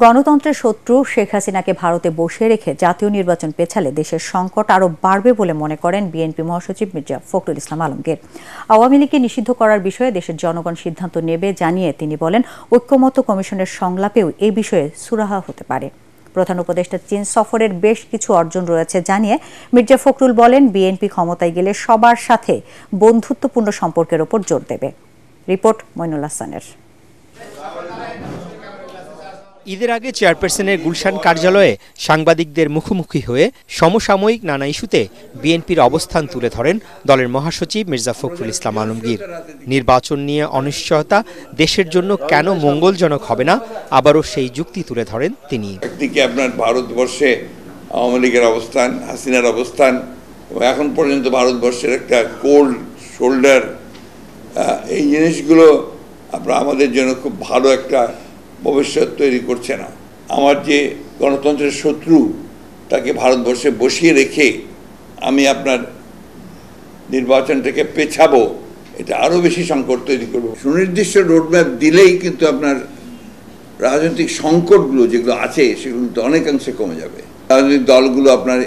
গণতন্ত্রের শত্রু শেখ হাসিনাকে ভারতে বসিয়ে রেখে জাতীয় নির্বাচন পেছালে দেশের সংকট আরও বাড়বে বলে মনে করেন বিএনপি মহাসচিব মির্জা ফখরুল ইসলাম আলমগীর। আওয়ামী লীগকে নিষিদ্ধ করার বিষয়ে দেশের জনগণ সিদ্ধান্ত নেবে জানিয়ে তিনি বলেন, ঐক্যমত্য কমিশনের সংলাপেও এই বিষয়ে সুরাহা হতে পারে। প্রধান উপদেষ্টা চীন সফরের বেশ কিছু অর্জন রয়েছে জানিয়ে মির্জা ফখরুল বলেন, বিএনপি ক্ষমতায় গেলে সবার সাথে বন্ধুত্বপূর্ণ সম্পর্কের ওপর জোর দেবে। রিপোর্ট মইনুল হাসানের। ঈদের আগে চেয়ারপারসনের গুলশান কার্যালয়ে সাংবাদিকদের মুখোমুখি হয়ে সমসাময়িক নানা ইস্যুতে বিএনপির অবস্থান তুলে ধরেন দলের মহাসচিব মির্জা ফখরুল ইসলাম আলমগীর। নির্বাচন নিয়ে অনিশ্চয়তা দেশের জন্য কেন মঙ্গলজনক হবে না, আবারও সেই যুক্তি তুলে ধরেন তিনি। একদিকে আপনার ভারতবর্ষে আওয়ামী লীগের অবস্থান, হাসিনার অবস্থান, এখন পর্যন্ত ভারতবর্ষের একটা কোল্ড শোল্ডার, এই জিনিসগুলো আপনার আমাদের জন্য খুব ভালো একটা ভবিষ্যৎ তৈরি করছে না। আমার যে গণতন্ত্রের শত্রু তাকে ভারতবর্ষে বসিয়ে রেখে আমি আপনার নির্বাচনটাকে পেছাবো, এটা আরও বেশি সংকট তৈরি করবো। সুনির্দিষ্ট রোডম্যাপ দিলেই কিন্তু আপনার রাজনৈতিক সংকটগুলো যেগুলো আছে সেগুলো তো অনেকাংশে কমে যাবে। রাজনৈতিক দলগুলো আপনার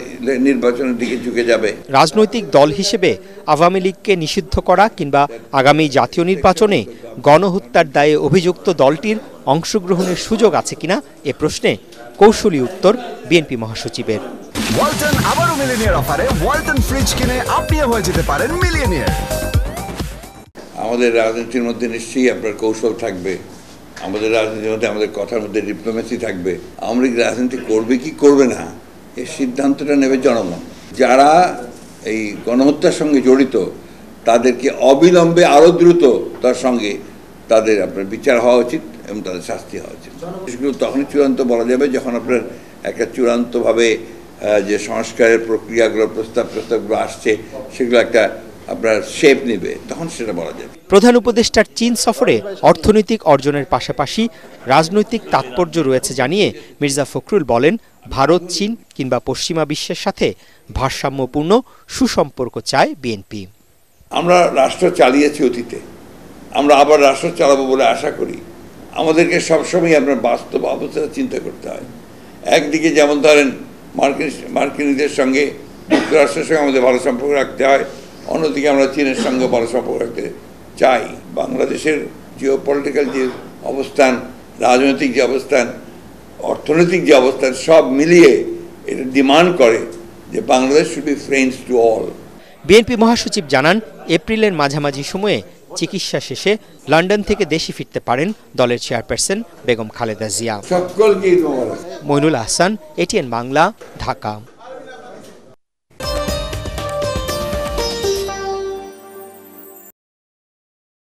নির্বাচনের দিকে ঝুঁকে যাবে। রাজনৈতিক দল হিসেবে আওয়ামী লীগকে নিষিদ্ধ করা কিংবা আগামী জাতীয় নির্বাচনে গণহত্যার দায়ে অভিযুক্ত দলটির অংশগ্রহণের সুযোগ আছে কিনা এ প্রশ্নে কৌশলী উত্তর বিএনপি মহাসচিবের। ওয়ালটন আবারও মিলিয়নিয়ার অফারে ওয়ালটন ফ্রিজ কিনে আপনিও হয়ে যেতে পারেন মিলিয়নিয়ার। আমাদের রাজনীতির মধ্যে নিশ্চয়ই আপনার কৌশল থাকবে, আমাদের রাজনীতির মধ্যে আমাদের কথার মধ্যে ডিপ্লোমেসি থাকবে। আওয়ামী লীগ রাজনীতি করবে কি করবে না এর সিদ্ধান্তটা নেবে জনগণ। যারা এই গণহত্যার সঙ্গে জড়িত তাদেরকে অবিলম্বে আরও দ্রুত তার সঙ্গে তাদের আপনার বিচার হওয়া উচিত এবং তাদের শাস্তি হওয়া উচিত। সেগুলো তখনই চূড়ান্ত বলা যাবে যখন আপনার একটা চূড়ান্তভাবে যে সংস্কারের প্রক্রিয়াগুলো প্রস্তাবগুলো আসছে সেগুলো একটা আপনার শেপ নেবে, তখন সেটা বলা যাবে। প্রধান উপদেষ্টার চীন সফরে অর্থনৈতিক অর্জনের পাশাপাশি রাজনৈতিক তাৎপর্য রয়েছে জানিয়ে মির্জা ফখরুল বলেন, ভারত, চীন কিংবা পশ্চিমা বিশ্বের সাথে ভারসাম্যপূর্ণ সুসম্পর্ক চায় বিএনপি। আমরা রাষ্ট্র চালিয়েছি অতীতে, আমরা আবার রাষ্ট্র চালাবো বলে আশা করি। আমাদেরকে সবসময় আপনার বাস্তব অবস্থাটা চিন্তা করতে হয়। একদিকে যেমন ধরেন মার্কিনীদের সঙ্গে, যুক্তরাষ্ট্রের সঙ্গে আমাদের ভালো সম্পর্ক রাখতে হয়, অন্যদিকে আমরা চীনের সঙ্গে ভালো সম্পর্ক রাখতে চাই। বাংলাদেশের জিওপলিটিক্যাল যে অবস্থান, রাজনৈতিক যে অবস্থান, অর্থনৈতিক যে অবস্থান, সব মিলিয়ে এটা ডিমান্ড করে যে Bangladesh should be friends to all. BNP মহাসচিব জানান, এপ্রিলের মাঝামাঝি সময়ে চিকিৎসা শেষে লন্ডন থেকে দেশে ফিরতে পারেন দলের চেয়ারপারসন বেগম খালেদা জিয়া। সকলকে মইনুল হাসান, এটিএন বাংলা, ঢাকা।